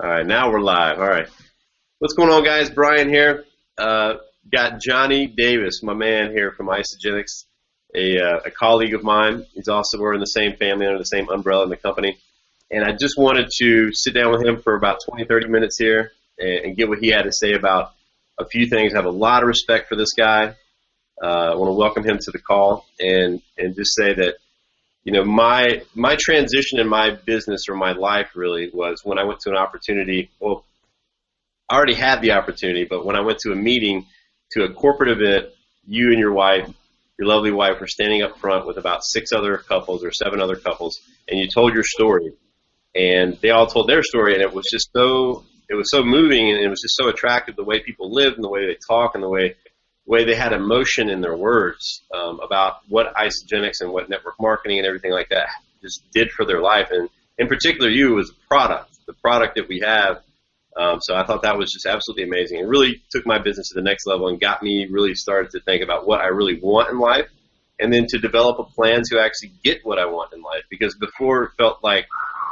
All right, now we're live. All right. What's going on, guys? Bryan here. Got Johnnie Davis, my man here from Isagenix, a colleague of mine. He's also, we're in the same family, under the same umbrella in the company. And I just wanted to sit down with him for about 20, 30 minutes here and get what he had to say about a few things. I have a lot of respect for this guy. I want to welcome him to the call and just say that, you know, my transition in my business or my life really was when I went to an opportunity. Well, I already had the opportunity, but when I went to a meeting, to a corporate event, you and your wife, your lovely wife, were standing up front with about 6 other couples or 7 other couples, and you told your story. And they all told their story, and it was so moving, and it was just so attractive, the way people lived and the way they talk and the way they had emotion in their words about what Isagenix and what network marketing and everything like that just did for their life. And in particular, you was the product that we have. So I thought that was just absolutely amazing. It really took my business to the next level and got me really started to think about what I really want in life, and then to develop a plan to actually get what I want in life. Because before, it felt like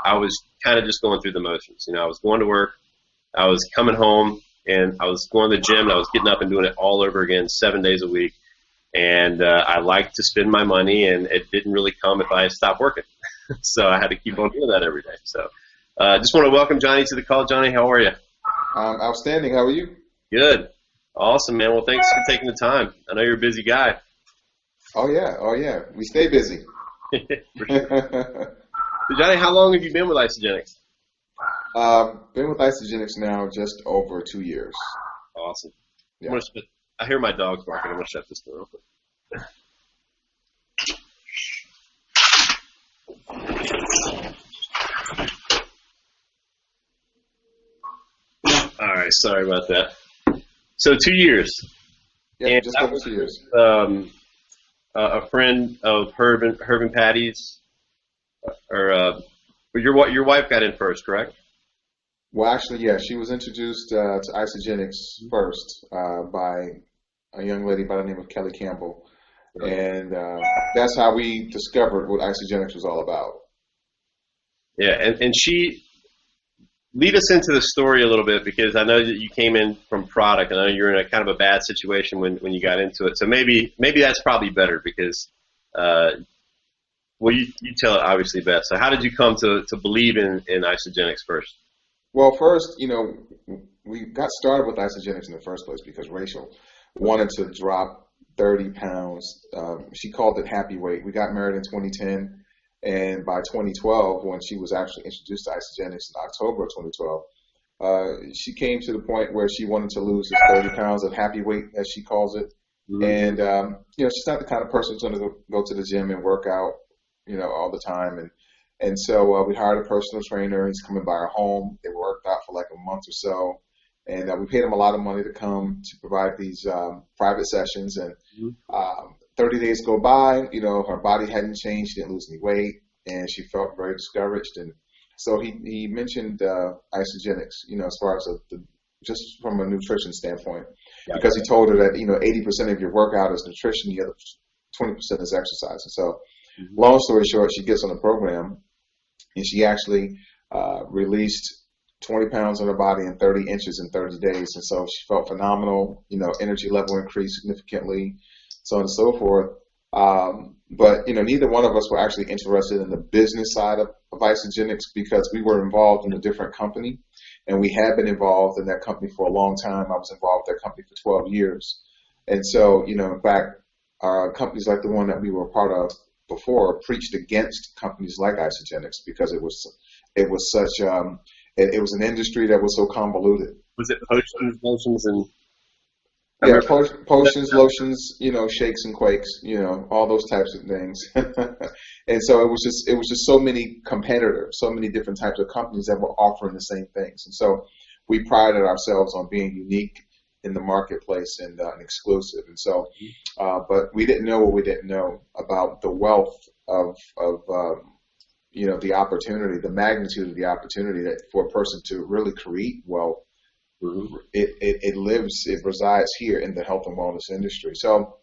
I was kind of just going through the motions. You know, I was going to work, I was coming home, and I was going to the gym, and I was getting up and doing it all over again 7 days a week. And I liked to spend my money, and it didn't really come if I stopped working. So I had to keep on doing that every day. So I just want to welcome Johnnie to the call. Johnnie, how are you? Outstanding. How are you? Good. Awesome, man. Well, thanks for taking the time. I know you're a busy guy. Oh, yeah. We stay busy. For sure. So, Johnnie, how long have you been with Isagenix? Been with Isagenix now just over 2 years. Awesome. Yeah. I hear my dogs barking. I'm going to shut this door real quick. All right, sorry about that. So 2 years. Yeah, and just over 2 years. A friend of Herb and Patty's, or your wife got in first, correct? Well, actually, yeah, she was introduced to Isagenix first by a young lady by the name of Kelly Campbell, and that's how we discovered what Isagenix was all about. Yeah, and she lead us into the story a little bit, because I know that you came in from product, and I know you're in a kind of a bad situation when you got into it. So maybe that's probably better, because well, you tell it obviously best. So how did you come to believe in Isagenix first? Well, first, you know, we got started with Isagenix in the first place because Rachel wanted to drop 30 pounds. She called it happy weight. We got married in 2010, and by 2012, when she was actually introduced to Isagenix in October of 2012, she came to the point where she wanted to lose this 30 pounds of happy weight, as she calls it. Mm-hmm. And, you know, she's not the kind of person who's going to go to the gym and work out, you know, all the time. And so we hired a personal trainer. He's coming by our home. They worked out for like a month or so. And we paid him a lot of money to come to provide these private sessions. And 30 days go by, you know, her body hadn't changed. She didn't lose any weight. And she felt very discouraged. And so he mentioned Isagenix, you know, as far as just from a nutrition standpoint. Yeah, because he told her that, you know, 80% of your workout is nutrition. The other 20% is exercise. And so long story short, she gets on the program, and she actually released 20 pounds on her body and 30 inches in 30 days. And so she felt phenomenal, you know, energy level increased significantly, so on and so forth. But, you know, neither one of us were actually interested in the business side of Isagenix, because we were involved in a different company, and we had been involved in that company for a long time. I was involved with that company for 12 years. And so, you know, in fact, companies like the one that we were a part of before preached against companies like Isagenix, because it was such it was an industry that was so convoluted. Was it potions, lotions, and yeah, potions, lotions, you know, shakes and quakes, you know, all those types of things. And so it was just so many competitors, so many different types of companies that were offering the same things. And so we prided ourselves on being unique in the marketplace and exclusive. And so, but we didn't know what we didn't know about the wealth of you know, the opportunity, the magnitude of the opportunity that for a person to really create wealth. Mm-hmm. It resides here in the health and wellness industry. So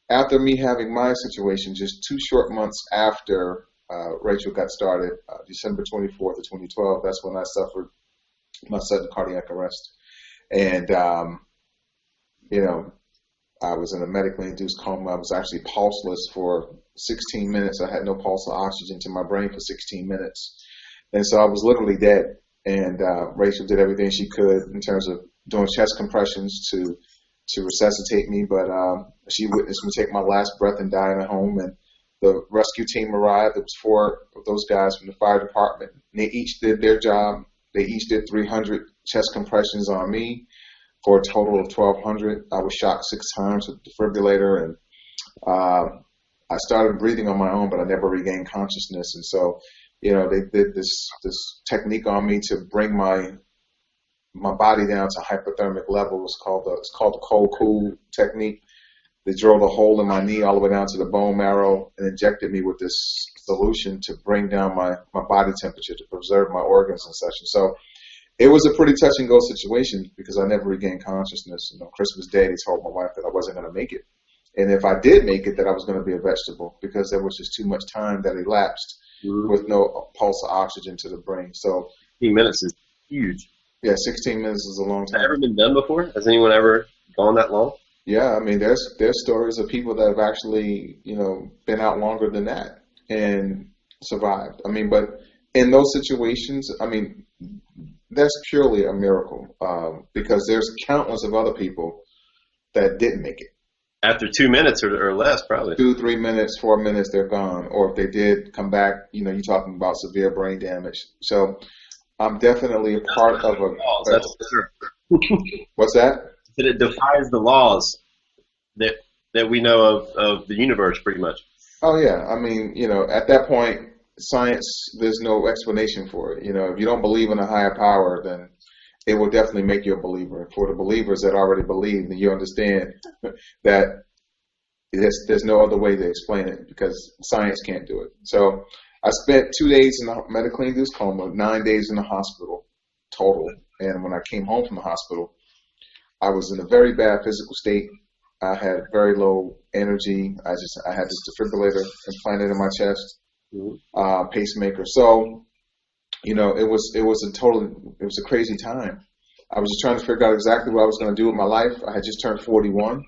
after me having my situation, just 2 short months after Rachel got started, December 24th of 2012, that's when I suffered my sudden cardiac arrest. And, you know, I was in a medically induced coma. I was actually pulseless for 16 minutes. I had no pulse or oxygen to my brain for 16 minutes. And so I was literally dead. And Rachel did everything she could in terms of doing chest compressions to resuscitate me. But she witnessed me take my last breath and die in a home. And the rescue team arrived. There was 4 of those guys from the fire department. And they each did their job. They each did 300 chest compressions on me for a total of 1,200. I was shocked 6 times with the defibrillator, and I started breathing on my own, but I never regained consciousness. And so, you know, they did this technique on me to bring my body down to hypothermic levels. It's called the cold-cool technique. They drilled a hole in my knee all the way down to the bone marrow and injected me with this solution to bring down my body temperature, to preserve my organs and such. And so it was a pretty touch and go situation because I never regained consciousness. You know, Christmas Day, they told my wife that I wasn't going to make it. And if I did make it, that I was going to be a vegetable because there was just too much time that elapsed with no pulse of oxygen to the brain. So 15 minutes is huge. Yeah, 16 minutes is a long time. Has that ever been done before? Has anyone ever gone that long? Yeah, I mean, there's stories of people that have actually, you know, been out longer than that and survived. I mean, but in those situations, I mean, that's purely a miracle because there's countless of other people that didn't make it. After 2 minutes or less, probably. 2, 3 minutes, 4 minutes, they're gone. Or if they did come back, you know, you're talking about severe brain damage. So I'm definitely a part of a. That's for sure. What's that? That it defies the laws that we know of the universe, pretty much. Oh yeah, I mean, you know, at that point, science, there's no explanation for it. You know, if you don't believe in a higher power, then it will definitely make you a believer. For the believers that already believe, then you understand that there's no other way to explain it because science can't do it. So I spent 2 days in a medically induced coma, 9 days in the hospital total. And when I came home from the hospital, I was in a very bad physical state. I had very low energy. I had this defibrillator implanted in my chest, pacemaker. So, you know, it was a crazy time. I was just trying to figure out exactly what I was going to do with my life. I had just turned 41,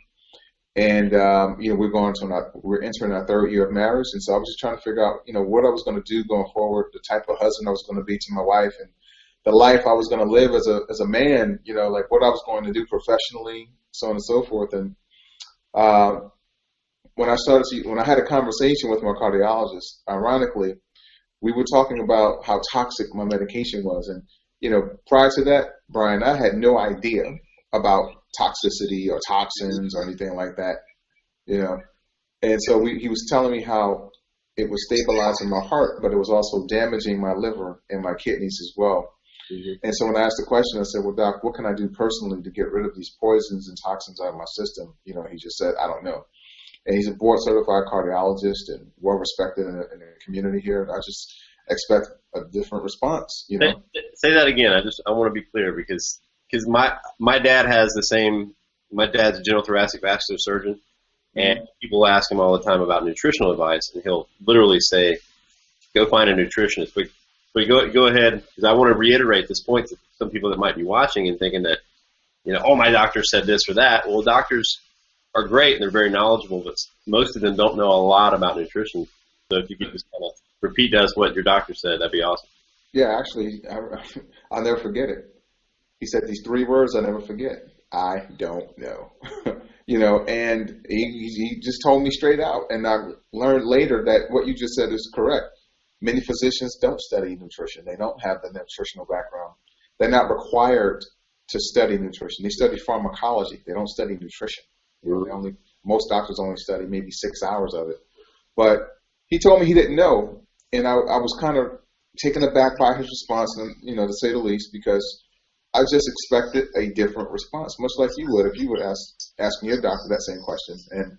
and you know, we're entering our 3rd year of marriage, and so I was just trying to figure out, you know, what I was going to do going forward, the type of husband I was going to be to my wife, and the life I was going to live as a man. You know, like what I was going to do professionally, so on and so forth. And when I had a conversation with my cardiologist, ironically, we were talking about how toxic my medication was. And, you know, prior to that, Bryan, I had no idea about toxicity or toxins or anything like that, you know. And so he was telling me how it was stabilizing my heart, but it was also damaging my liver and my kidneys as well. Mm-hmm. And so when I asked the question, I said, well, Doc, what can I do personally to get rid of these poisons and toxins out of my system? You know, he just said, I don't know. And he's a board certified cardiologist and well respected in the community here. And I just expect a different response, you know. Say that again. I want to be clear because my dad has the same. My dad's a general thoracic vascular surgeon, and people ask him all the time about nutritional advice, and he'll literally say, "Go find a nutritionist." But go ahead, because I want to reiterate this point to some people that might be watching and thinking that, you know, oh, my doctor said this or that. Well, doctors are great and they're very knowledgeable, but most of them don't know a lot about nutrition. So if you could just kind of repeat to us what your doctor said, that'd be awesome. Yeah, actually, I'll never forget it. He said these 3 words I never forget. I don't know. You know, and he just told me straight out. And I learned later that what you just said is correct. Many physicians don't study nutrition. They don't have the nutritional background. They're not required to study nutrition. They study pharmacology. They don't study nutrition. You know, most doctors only study maybe 6 hours of it. But he told me he didn't know, and I was kind of taken aback by his response, and, you know, to say the least, because I just expected a different response, much like you would if you would ask your doctor that same question. And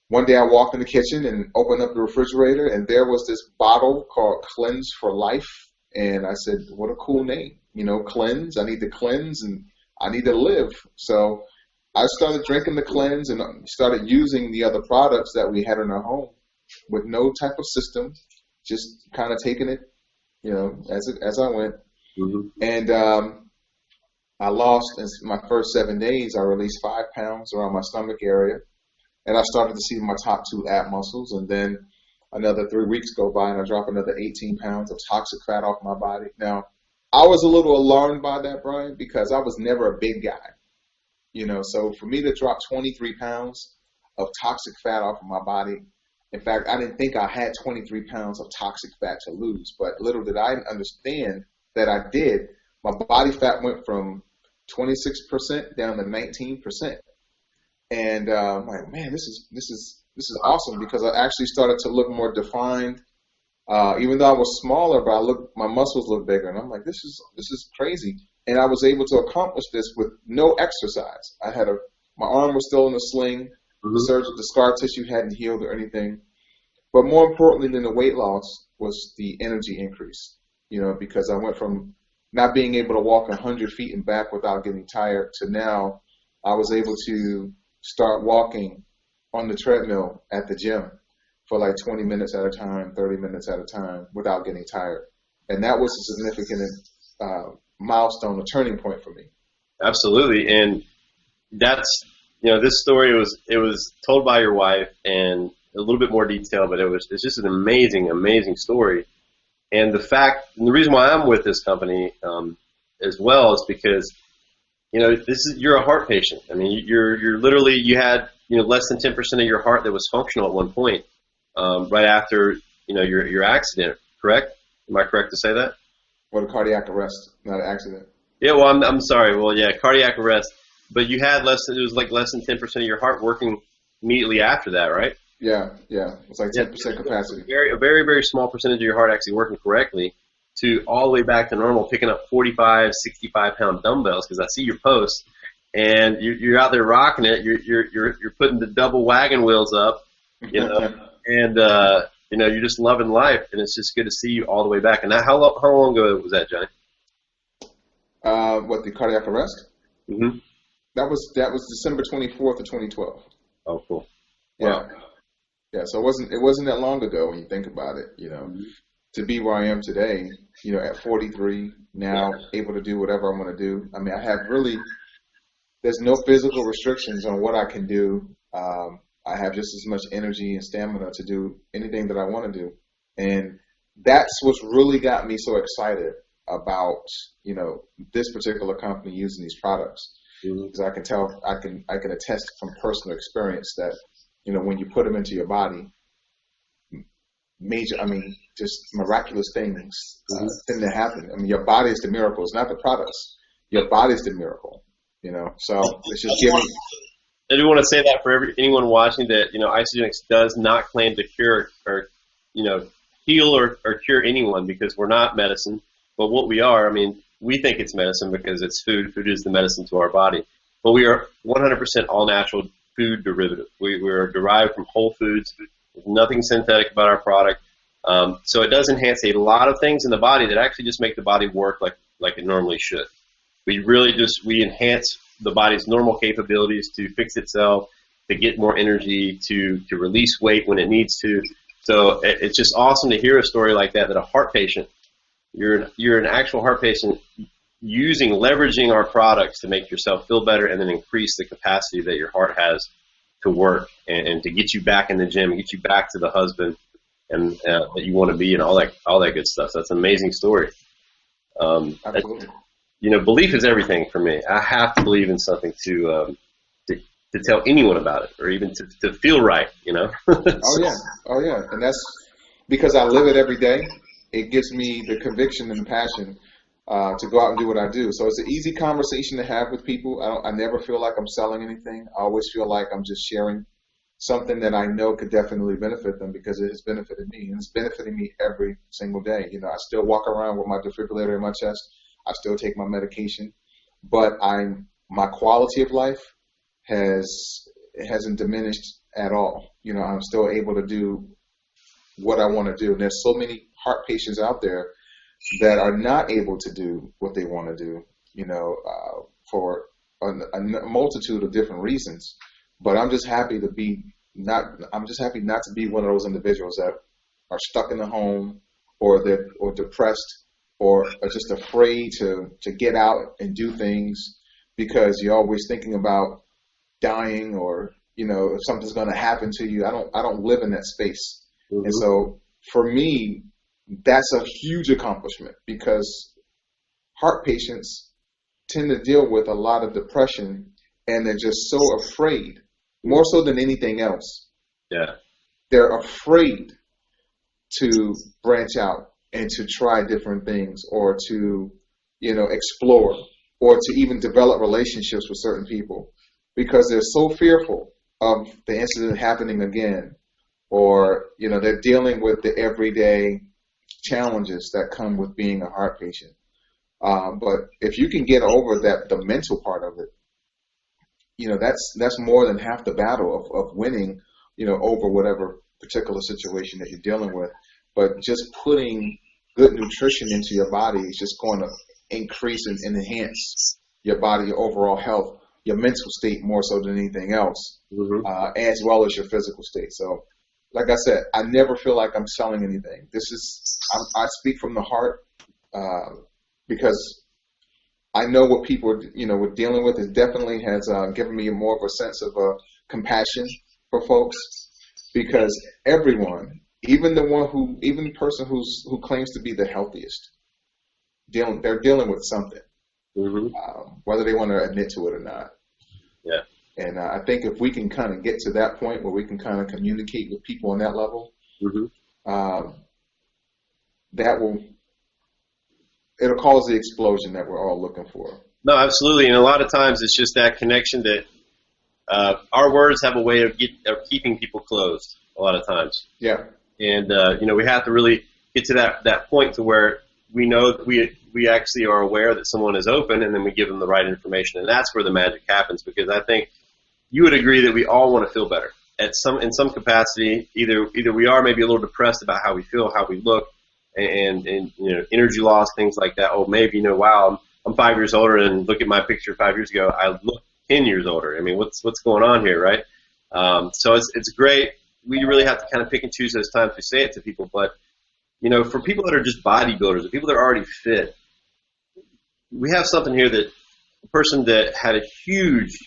one day I walked in the kitchen and opened up the refrigerator, and there was this bottle called Cleanse for Life. And I said, what a cool name. You know, cleanse. I need to cleanse, and I need to live. So I started drinking the Cleanse and started using the other products that we had in our home with no type of system, just kind of taking it, you know, as I went. Hmm. And I lost, in my first 7 days, I released 5 pounds around my stomach area. And I started to see my top two ab muscles. And then another 3 weeks go by and I drop another 18 pounds of toxic fat off my body. Now, I was a little alarmed by that, Bryan, because I was never a big guy. So for me to drop 23 pounds of toxic fat off of my body, in fact, I didn't think I had 23 pounds of toxic fat to lose, but little did I understand that I did. My body fat went from 26% down to 19%. And I'm like, man, this is awesome, because I actually started to look more defined. Even though I was smaller, but my muscles look bigger, and I'm like, this is crazy. And I was able to accomplish this with no exercise. My arm was still in a sling. The scar tissue hadn't healed or anything. But more importantly than the weight loss was the energy increase. Because I went from not being able to walk 100 feet and back without getting tired to now I was able to start walking on the treadmill at the gym for like 20 minutes at a time, 30 minutes at a time without getting tired. And that was a significant milestone, a turning point for me. Absolutely. And that's, this story was told by your wife and a little bit more detail, but it's just an amazing, amazing story. And the reason why I'm with this company as well is because, you're a heart patient. I mean, you're literally, you had, less than 10% of your heart that was functional at one point, right after, your accident, correct? Am I correct to say that? Well, a cardiac arrest, not an accident. Yeah, well, I'm sorry. Well, yeah, cardiac arrest. But you had less than 10% of your heart working immediately after that, right? Yeah. It's like 10% capacity. A very, very small percentage of your heart actually working correctly to all the way back to normal, picking up 45, 65-pound dumbbells, because I see your posts, and you're out there rocking it. You're putting the double wagon wheels up, and you're just loving life, and it's just good to see you all the way back. And how long ago was that, Johnny? What, the cardiac arrest? Mm-hmm. That was December 24th of 2012. Oh, cool. Wow. Yeah. So it wasn't that long ago when you think about it. Mm-hmm. To be where I am today, at 43, now able to do whatever I want to do. I mean, there's no physical restrictions on what I can do. I have just as much energy and stamina to do anything that I want to do. And that's what's really got me so excited about, this particular company using these products. Because I can tell, I can attest from personal experience that, when you put them into your body, just miraculous things tend to happen. I mean, your body is the miracle. It's not the products. Your body is the miracle, So it's just giving. I do want to say that for anyone watching that, Isagenix does not claim to cure or, heal or cure anyone, because we're not medicine. But what we are, I mean, we think it's medicine because it's food. Food is the medicine to our body. But we are 100% all natural food derivative. We are derived from whole foods. There's nothing synthetic about our product. So it does enhance a lot of things in the body that actually just make the body work like it normally should. We enhance the body's normal capabilities to fix itself, to get more energy, to release weight when it needs to. So it's just awesome to hear a story like that a heart patient, you're an actual heart patient leveraging our products to make yourself feel better and then increase the capacity that your heart has to work and to get you back in the gym, get you back to the husband and that you want to be, and all that good stuff. So that's an amazing story. Absolutely. Belief is everything for me. I have to believe in something to tell anyone about it, or even to feel right. Oh yeah, and that's because I live it every day. It gives me the conviction and the passion to go out and do what I do. So it's an easy conversation to have with people. I never feel like I'm selling anything. I always feel like I'm just sharing something that I know could definitely benefit them, because it has benefited me, and it's benefiting me every single day. I still walk around with my defibrillator in my chest. I still take my medication, but my quality of life hasn't diminished at all. I'm still able to do what I want to do. And there's so many heart patients out there that are not able to do what they want to do, for a multitude of different reasons. But I'm just happy not to be one of those individuals that are stuck in the home or depressed or just afraid to get out and do things because you're always thinking about dying or, if something's going to happen to you. I don't live in that space. Mm-hmm. And so for me, that's a huge accomplishment because heart patients tend to deal with a lot of depression and they're just so afraid, more so than anything else. Yeah. They're afraid to branch out and to try different things or to, explore or to even develop relationships with certain people because they're so fearful of the incident happening again, or, they're dealing with the everyday challenges that come with being a heart patient. But if you can get over the mental part of it, that's more than half the battle of winning, over whatever particular situation that you're dealing with. But just putting good nutrition into your body is just going to increase and enhance your body, your overall health, your mental state more so than anything else, mm-hmm. As well as your physical state. So, like I said, I never feel like I'm selling anything. I speak from the heart because I know what people were dealing with. It definitely has given me more of a sense of compassion for folks because everyone, even the person who claims to be the healthiest, they're dealing with something, mm-hmm. Whether they want to admit to it or not. Yeah. And I think if we can kind of get to that point where we can kind of communicate with people on that level, mm-hmm. It'll cause the explosion that we're all looking for. No, absolutely. And a lot of times it's just that connection that our words have a way of keeping people closed a lot of times. Yeah. And, we have to really get to that point to where we know that we actually are aware that someone is open, and then we give them the right information. And that's where the magic happens, because I think you would agree that we all want to feel better in some capacity. Either we are maybe a little depressed about how we feel, how we look, and energy loss, things like that. Oh, maybe, wow, I'm 5 years older, and look at my picture 5 years ago. I look 10 years older. I mean, what's going on here, right? So it's great. We really have to kind of pick and choose those times we say it to people. But, for people that are just bodybuilders, or people that are already fit, we have something here that a person that had a huge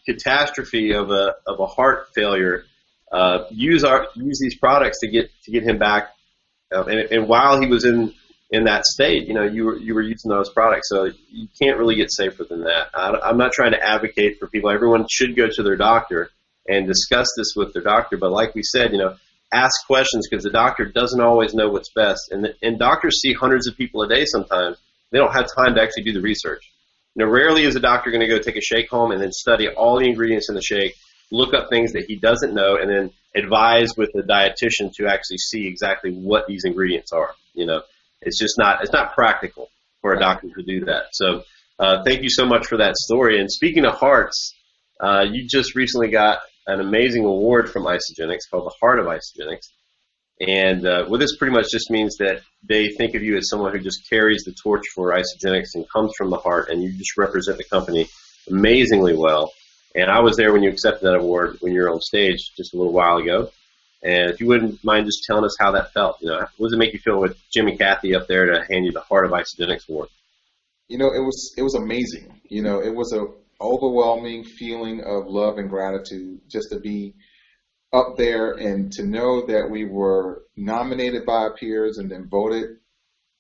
catastrophe of a heart failure use these products to get him back. And while he was in that state, you were using those products. So you can't really get safer than that. I'm not trying to advocate for people. Everyone should go to their doctor and discuss this with their doctor. But like we said, ask questions, because the doctor doesn't always know what's best. And doctors see hundreds of people a day sometimes. They don't have time to actually do the research. Rarely is a doctor going to go take a shake home and then study all the ingredients in the shake, look up things that he doesn't know, and then advise with the dietitian to actually see exactly what these ingredients are. It's not practical for a doctor to do that. So thank you so much for that story. And speaking of hearts, you just recently got an amazing award from Isagenix called the Heart of Isagenix. And this pretty much just means that they think of you as someone who just carries the torch for Isagenix and comes from the heart, and you just represent the company amazingly well. And I was there when you accepted that award when you were on stage just a little while ago. And if you wouldn't mind just telling us how that felt, what does it make you feel with Jim and Kathy up there to hand you the Heart of Isagenix award? It was amazing. It was a overwhelming feeling of love and gratitude just to be up there and to know that we were nominated by our peers and then voted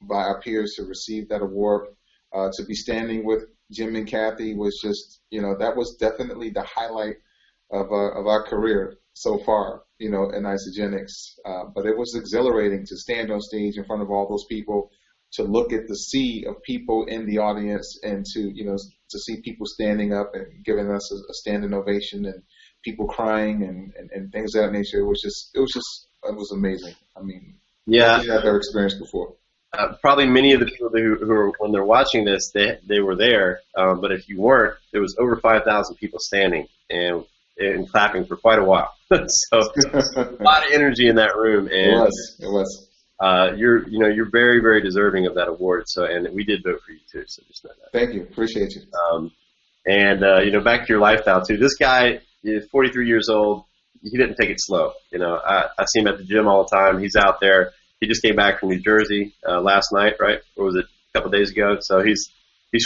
by our peers to receive that award. To be standing with Jim and Kathy was just, that was definitely the highlight of our career so far, in Isagenix. But it was exhilarating to stand on stage in front of all those people, to look at the sea of people in the audience, and to see people standing up and giving us a standing ovation, and people crying and things of that nature. It was amazing. I mean, yeah, I've never experienced before. Probably many of the people who are, when they're watching this, they were there. But if you weren't, there was over 5,000 people standing and clapping for quite a while. So a lot of energy in that room. And it was. You're very, very deserving of that award. So, and we did vote for you too. So just know that. Thank you. Appreciate you. Back to your lifestyle too. This guy is 43 years old. He didn't take it slow. I see him at the gym all the time. He's out there. he just came back from New Jersey last night, right? Or was it a couple of days ago? So he's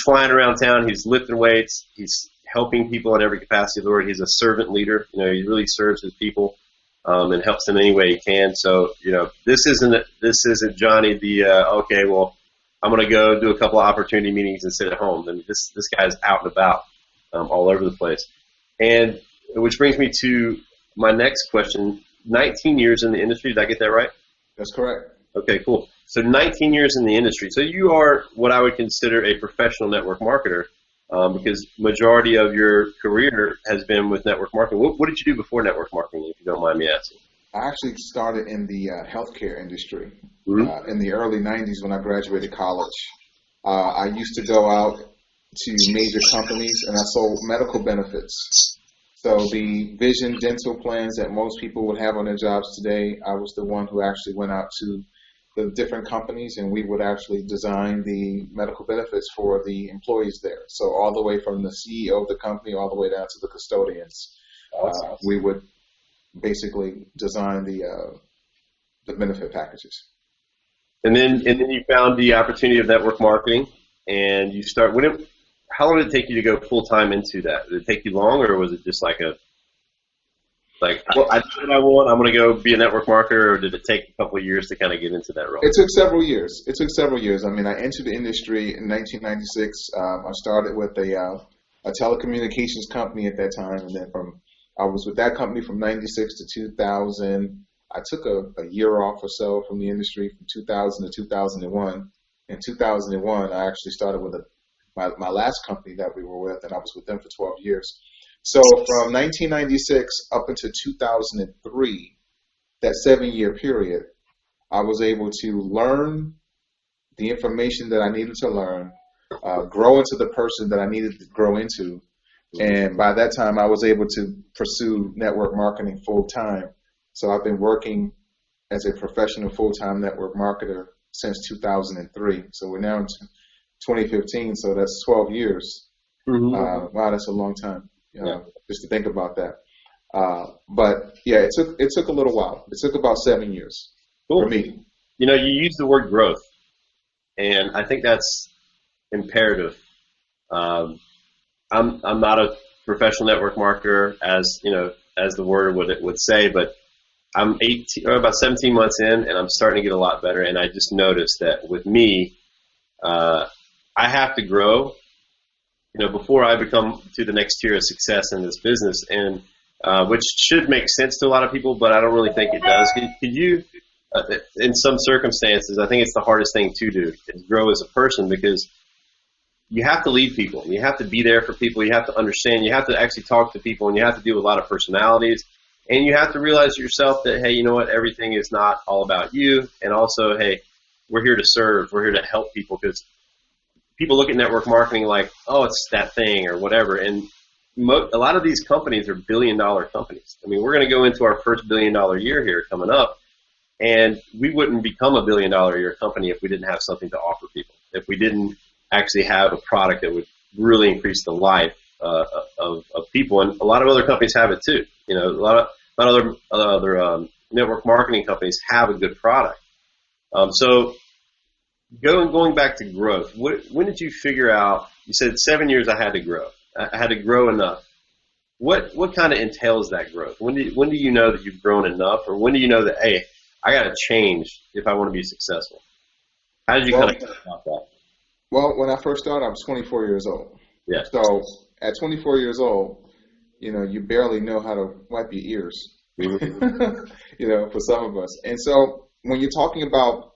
flying around town. He's lifting weights. He's helping people in every capacity of the word. He's a servant leader. You know, he really serves his people and helps them any way he can. So, you know, this isn't Johnny the okay, well, I'm going to go do a couple of opportunity meetings and sit at home. I mean, this guy's out and about all over the place. And which brings me to my next question. 19 years in the industry, did I get that right? That's correct. Okay, cool. So 19 years in the industry. So you are what I would consider a professional network marketer because majority of your career has been with network marketing. What did you do before network marketing, if you don't mind me asking? I actually started in the healthcare industry Mm-hmm. in the early 90s when I graduated college. I used to go out to major companies and I sold medical benefits. So the vision dental plans that most people would have on their jobs today, I was the one who actually went out to the different companies and we would actually design the medical benefits for the employees there. So all the way from the CEO of the company all the way down to the custodians. We would basically design the benefit packages. And then you found the opportunity of network marketing, and you start. How long did it take you to go full time into that? Did it take you long, or was it just like I know what I want, I'm going to go be a network marketer, or did it take a couple of years to kind of get into that role? It took several years. I mean, I entered the industry in 1996. I started with a telecommunications company at that time, and then I was with that company from 96 to 2000. I took a year off or so from the industry from 2000 to 2001. In 2001, I actually started with my last company that we were with, and I was with them for 12 years. So from 1996 up until 2003, that 7-year period, I was able to learn the information that I needed to learn, grow into the person that I needed to grow into. And by that time, I was able to pursue network marketing full time. So I've been working as a professional full-time network marketer since 2003. So we're now in 2015, so that's 12 years. Mm-hmm. Wow, that's a long time, just to think about that. But yeah, it took a little while. It took about 7 years for me. You know, you use the word growth, and I think that's imperative. I'm not a professional network marketer, as the word would say, but I'm about 17 months in, and I'm starting to get a lot better. And I just noticed that with me, I have to grow, before I become to the next tier of success in this business, and which should make sense to a lot of people, but I don't really think it does. Could you, in some circumstances, I think it's the hardest thing to do is grow as a person, because you have to lead people. You have to be there for people. You have to understand. You have to actually talk to people, and you have to deal with a lot of personalities. And you have to realize yourself that, hey, you know what, everything is not all about you. And also, hey, we're here to serve. We're here to help people, because people look at network marketing like, oh, it's that thing or whatever. And a lot of these companies are billion-dollar companies. I mean, we're going to go into our first billion-dollar year here coming up, and we wouldn't become a billion-dollar a year company if we didn't have something to offer people, if we didn't actually have a product that would really increase the life of people. And a lot of other companies have it too. A lot of other network marketing companies have a good product. So going back to growth, when did you figure out? You said 7 years I had to grow. I had to grow enough. What kind of entails that growth? When do you know that you've grown enough, or when do you know that, hey, I got to change if I want to be successful? How did you kind of think about that? Well, when I first started, I was 24 years old. Yeah. So at 24 years old, you barely know how to wipe your ears, for some of us. And so when you're talking about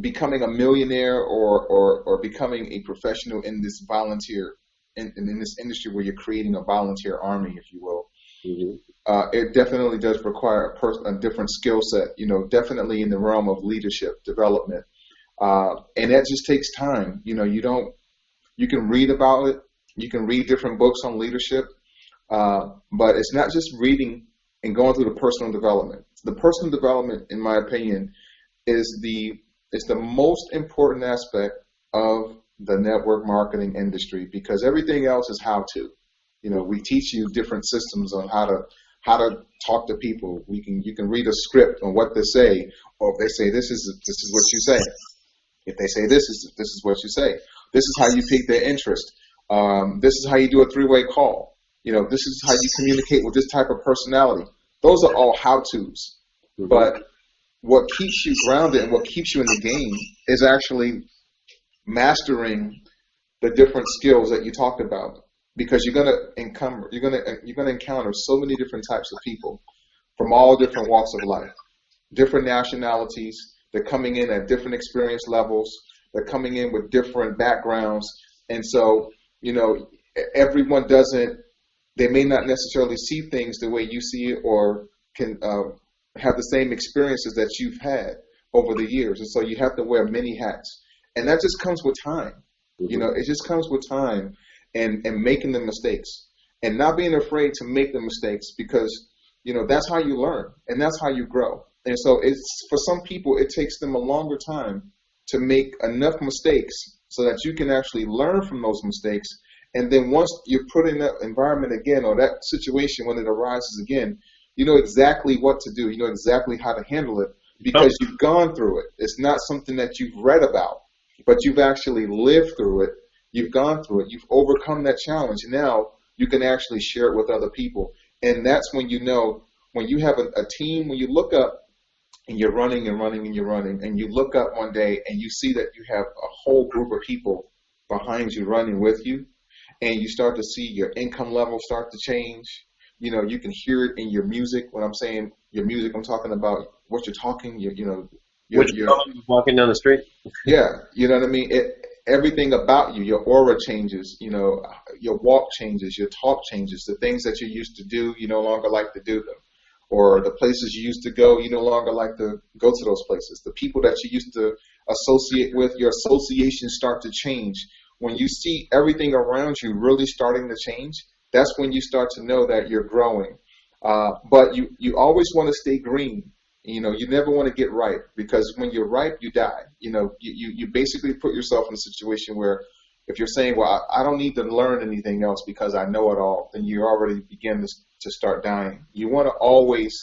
becoming a millionaire or becoming a professional in this volunteer, in this industry where you're creating a volunteer army, if you will, it definitely does require a different skill set, definitely in the realm of leadership development. And that just takes time. You can read about it. You can read different books on leadership. But it's not just reading and going through the personal development. The personal development, in my opinion, is the most important aspect of the network marketing industry, because everything else is how to. We teach you different systems on how to how to talk to people. You can read a script on what to say, or if they say this is what you say. If they say this is what you say. This is how you pique their interest. This is how you do a three-way call. This is how you communicate with this type of personality. Those are all how-tos. Mm-hmm. But what keeps you grounded and what keeps you in the game is actually mastering the different skills that you talked about, because you're gonna encounter so many different types of people from all different walks of life, different nationalities. They're coming in at different experience levels. They're coming in with different backgrounds, and so everyone doesn't. They may not necessarily see things the way you see it, or can have the same experiences that you've had over the years, and so you have to wear many hats, and that just comes with time. Mm-hmm. It just comes with time and making the mistakes and not being afraid to make the mistakes, because that's how you learn and that's how you grow. And so it's, for some people, it takes them a longer time to make enough mistakes so that you can actually learn from those mistakes. And then once you're put in that environment again, or that situation when it arises again, you know exactly what to do. You know exactly how to handle it, because you've gone through it. It's not something that you've read about, but you've actually lived through it. You've gone through it. You've overcome that challenge. Now you can actually share it with other people. And that's when when you have a team, when you look up and you're running and running and you're running, and you look up one day and you see that you have a whole group of people behind you running with you, and you start to see your income level start to change. You can hear it in your music. When I'm saying your music, I'm talking about what you're talking. You're walking down the street. Yeah, you know what I mean. Everything about you, your aura changes. Your walk changes, your talk changes. The things that you used to do, you no longer like to do them, or the places you used to go, you no longer like to go to those places. The people that you used to associate with, your associations start to change. When you see everything around you really starting to change, that's when you start to know that you're growing. But you always want to stay green. You never want to get ripe, because when you're ripe, you die. You basically put yourself in a situation where if you're saying, well, I don't need to learn anything else because I know it all, then you already begin to start dying. You want to always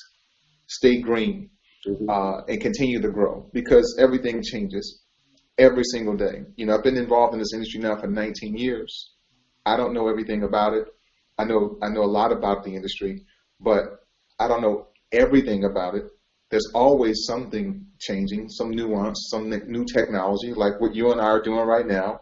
stay green and continue to grow, because everything changes every single day. I've been involved in this industry now for 19 years. I don't know everything about it. I know a lot about the industry, but I don't know everything about it. There's always something changing, some nuance, some new technology, like what you and I are doing right now.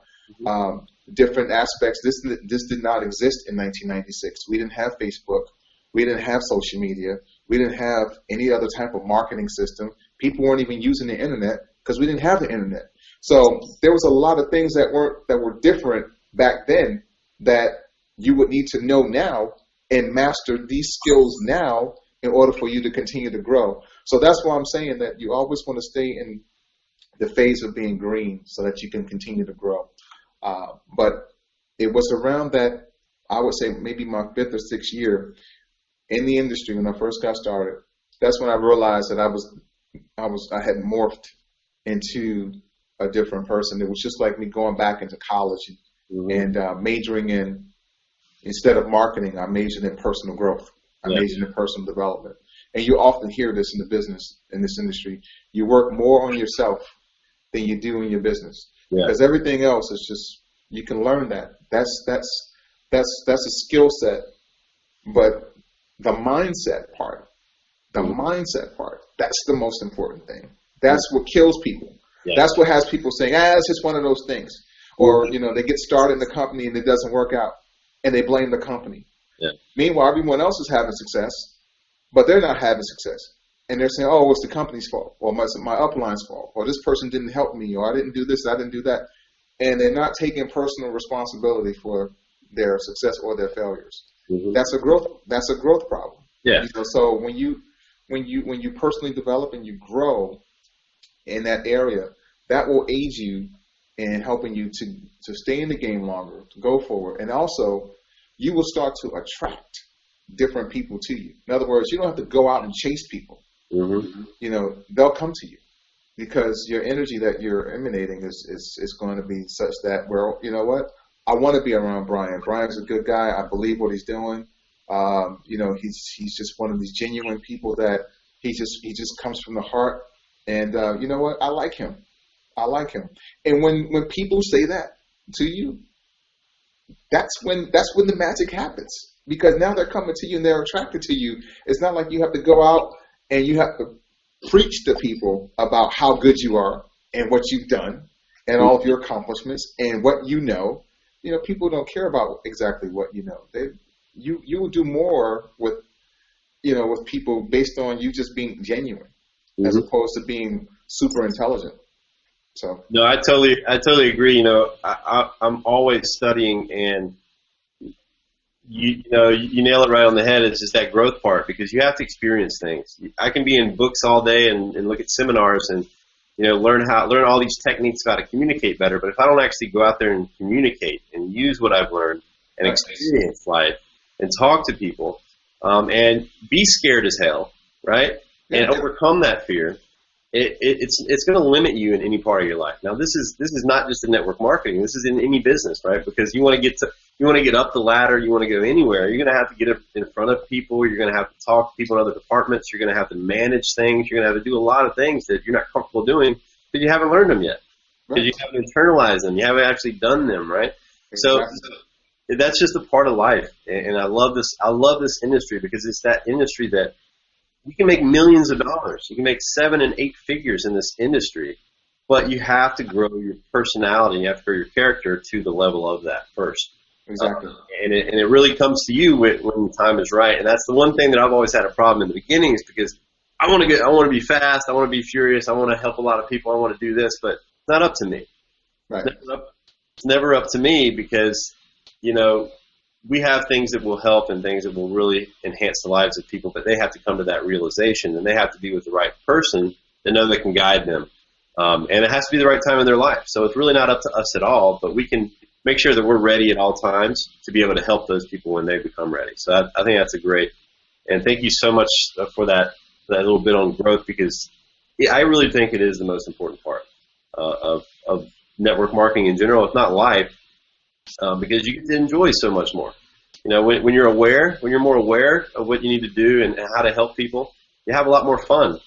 Different aspects. This did not exist in 1996. We didn't have Facebook. We didn't have social media. We didn't have any other type of marketing system. People weren't even using the internet because we didn't have the internet. So there was a lot of things that were different back then that you would need to know now and master these skills now in order for you to continue to grow. So that's why I'm saying that you always want to stay in the phase of being green so that you can continue to grow. But it was around that, I would say maybe my 5th or 6th year in the industry when I first got started. That's when I realized that I had morphed into a different person. It was just like me going back into college and majoring in, instead of marketing, I majored in personal growth. I majored in personal development. And you often hear this in the business, in this industry. You work more on yourself than you do in your business. Because everything else is just, you can learn that. That's a skill set. But the mindset part, that's the most important thing. That's what kills people. That's what has people saying, it's just one of those things. Or, they get started in the company and it doesn't work out, and they blame the company. Meanwhile, everyone else is having success, but they're not having success. And they're saying, it's the company's fault, or my upline's fault, or this person didn't help me, or I didn't do this, I didn't do that. And they're not taking personal responsibility for their success or their failures. That's a growth problem. So when you personally develop and you grow in that area, that will aid you in helping you to stay in the game longer, to go forward. And also, you will start to attract different people to you. In other words, you don't have to go out and chase people. They'll come to you because your energy that you're emanating is going to be such that, well, you know what? I want to be around Bryan. Bryan's a good guy. I believe what he's doing. He's just one of these genuine people that he just comes from the heart. And you know what? I like him. I like him. And when people say that to you, that's when the magic happens, because now they're coming to you and they're attracted to you. It's not like you have to go out and you have to preach to people about how good you are and what you've done and all of your accomplishments and what you know. People don't care about exactly what you know. You will do more with people based on you just being genuine, as opposed to being super intelligent. So no, I totally agree. I'm always studying, and you nail it right on the head. It's just that growth part, because you have to experience things. I can be in books all day and look at seminars and learn all these techniques about how to communicate better. But if I don't actually go out there and communicate and use what I've learned and experience life and talk to people, and be scared as hell, right? And overcome that fear. It's going to limit you in any part of your life. Now, this is not just in network marketing. This is in any business, right? Because you want to get up the ladder. You want to go anywhere. You're going to have to get up in front of people. You're going to have to talk to people in other departments. You're going to have to manage things. You're going to have to do a lot of things that you're not comfortable doing because you haven't learned them yet. Because you haven't internalized them. You haven't actually done them, right? Exactly. So that's just a part of life. And I love this. I love this industry because it's that industry that you can make millions of dollars. You can make 7 and 8 figures in this industry, but you have to grow your personality. You have to grow your character to the level of that first. Exactly. And it really comes to you when the time is right. And that's the one thing that I've always had a problem in the beginning, is because I want to be fast. I want to be furious. I want to help a lot of people. I want to do this, but it's not up to me. Right. It's never up to me, because, we have things that will help and things that will really enhance the lives of people, but they have to come to that realization, and they have to be with the right person to know that can guide them. And it has to be the right time in their life. So it's really not up to us at all, but we can make sure that we're ready at all times to be able to help those people when they become ready. So I think that's a great, and thank you so much for that little bit on growth, because I really think it is the most important part of network marketing in general, if not life. Because you get to enjoy so much more. When you're more aware of what you need to do and how to help people, you have a lot more fun.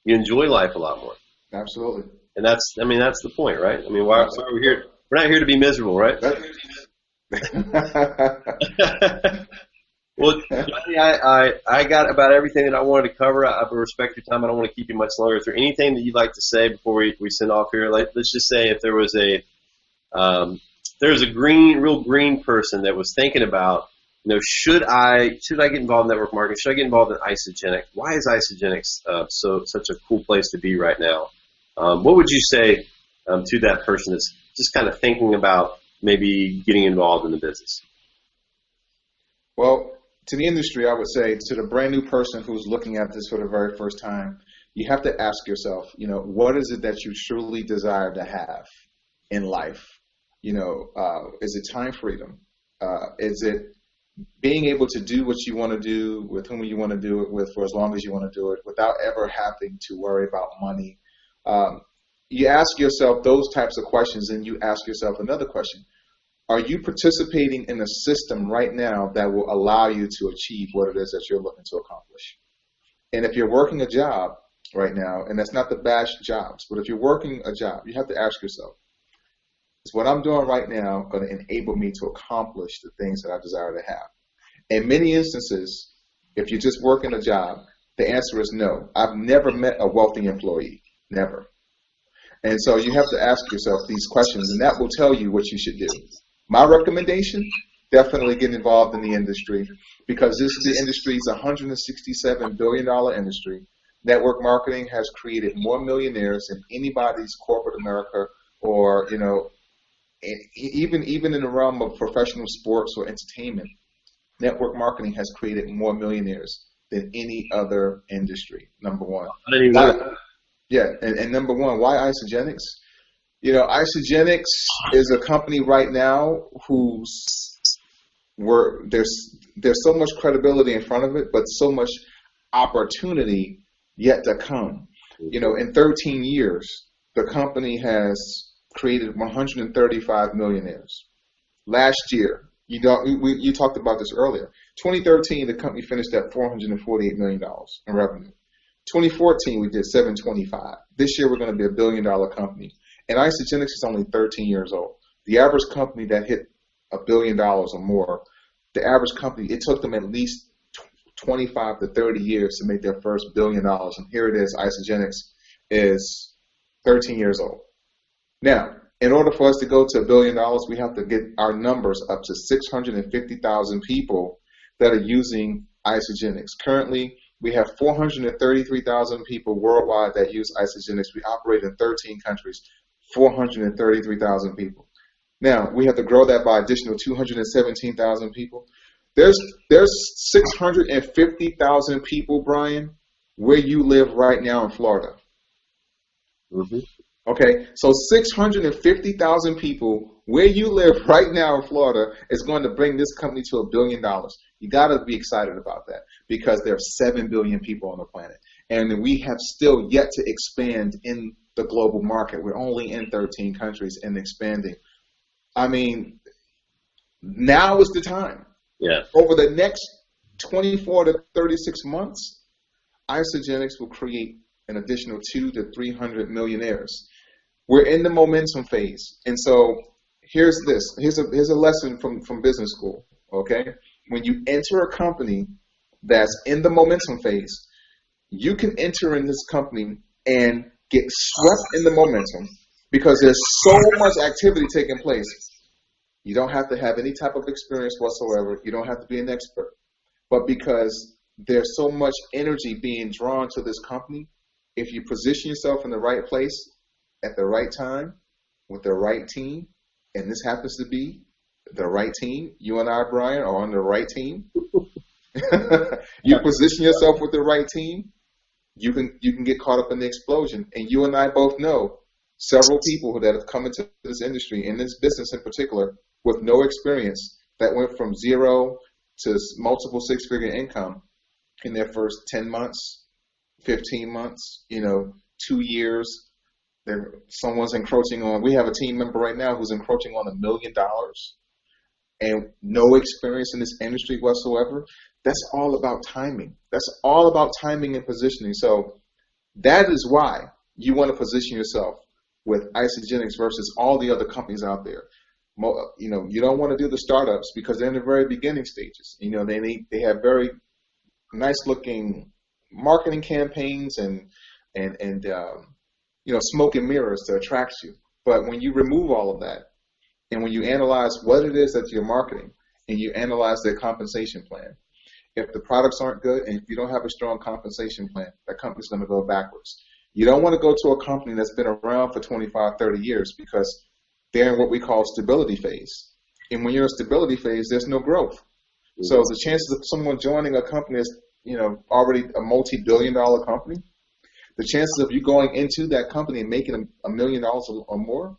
You enjoy life a lot more. Absolutely. And that's the point, right? Why are we here? We're not here to be miserable, right? Well, Johnny, I got about everything that I wanted to cover. I respect your time. I don't want to keep you much longer. Is there anything that you'd like to say before we send off here? Let's just say if there was a real green person that was thinking about, should I get involved in network marketing? Should I get involved in Isagenix? Why is Isagenix such a cool place to be right now? What would you say to that person that's just kind of thinking about maybe getting involved in the business? Well, to the industry, I would say, to the brand new person who's looking at this for the very first time, you have to ask yourself, what is it that you truly desire to have in life? Is it time freedom? Is it being able to do what you want to do with whom you want to do it with for as long as you want to do it without ever having to worry about money? You ask yourself those types of questions, and you ask yourself another question. Are you participating in a system right now that will allow you to achieve what it is that you're looking to accomplish? And if you're working a job right now, and that's not to bash jobs, but if you're working a job, you have to ask yourself, is what I'm doing right now going to enable me to accomplish the things that I desire to have? In many instances, if you're just working a job, the answer is no. I've never met a wealthy employee. Never. And so you have to ask yourself these questions, and that will tell you what you should do. My recommendation, definitely get involved in the industry, because the industry is a $167 billion industry. Network marketing has created more millionaires than anybody's corporate America, or, even in the realm of professional sports or entertainment. Network marketing has created more millionaires than any other industry, number one. I didn't even know that. Yeah, and number one, why Isagenix? Isagenix is a company right now there's so much credibility in front of it, but so much opportunity yet to come. In 13 years, the company has created 135 millionaires. Last year, you talked about this earlier, 2013, the company finished at $448 million in revenue. 2014, we did 725. This year, we're going to be $1 billion company. And Isagenix is only 13 years old. The average company that hit $1 billion or more, the average company, it took them at least 25 to 30 years to make their first $1 billion. And here it is, Isagenix is 13 years old. Now, in order for us to go to $1 billion, we have to get our numbers up to 650,000 people that are using Isagenix. Currently, we have 433,000 people worldwide that use Isagenix. We operate in 13 countries, 433,000 people. Now, we have to grow that by additional 217,000 people. There's 650,000 people, Bryan, where you live right now in Florida. Mm-hmm. Okay, so 650,000 people where you live right now in Florida is going to bring this company to $1 billion. You got to be excited about that because there are 7 billion people on the planet. And we have still yet to expand in the global market. We're only in 13 countries and expanding. I mean, now is the time. Yeah. Over the next 24 to 36 months, Isagenix will create an additional 200 to 300 millionaires. We're in the momentum phase. And so here's this. Here's a lesson from business school, okay? When you enter a company that's in the momentum phase, you can enter in this company and get swept in the momentum because there's so much activity taking place. You don't have to have any type of experience whatsoever. You don't have to be an expert. But because there's so much energy being drawn to this company, if you position yourself in the right place at the right time with the right team, and this happens to be the right team, you and I, Bryan, are on the right team. You position yourself with the right team, you can get caught up in the explosion. And you and I both know several people that have come into this industry, in this business in particular, with no experience, that went from zero to multiple six-figure income in their first 10 months, 15 months, 2 years. Someone's encroaching on, we have a team member right now who's encroaching on $1 million and no experience in this industry whatsoever. That's all about timing. That's all about timing and positioning. So that is why you want to position yourself with Isagenix versus all the other companies out there. You don't want to do the startups because they're in the very beginning stages. They have very nice looking marketing campaigns and smoke and mirrors to attract you. But when you remove all of that and when you analyze what it is that you're marketing and you analyze their compensation plan, if the products aren't good and if you don't have a strong compensation plan, that company's going to go backwards. You don't want to go to a company that's been around for 25, 30 years because they're in what we call stability phase. And when you're in stability phase, there's no growth. Mm-hmm. So the chances of someone joining a company that's already a multi-billion-dollar company, the chances of you going into that company and making $1 million or more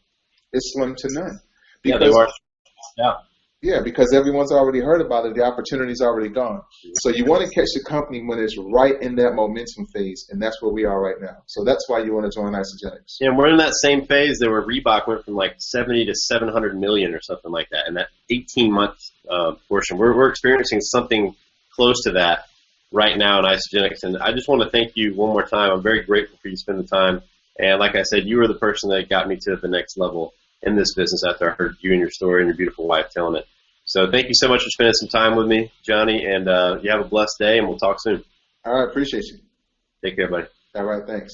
is slim to none. Because, yeah, they are. Yeah. Yeah, because everyone's already heard about it. The opportunity's already gone. So you want to catch the company when it's right in that momentum phase, and that's where we are right now. So that's why you want to join Isagenix. Yeah, and we're in that same phase. There were Reebok went from like 70 to 700 million or something like that in that 18-month portion. We're experiencing something close to that right now in Isagenix, and I just want to thank you one more time. I'm very grateful for you spending the time, and like I said, you were the person that got me to the next level in this business after I heard you and your story and your beautiful wife telling it. So thank you so much for spending some time with me, Johnny, and you have a blessed day, and we'll talk soon. All right, appreciate you. Take care, buddy. All right, thanks.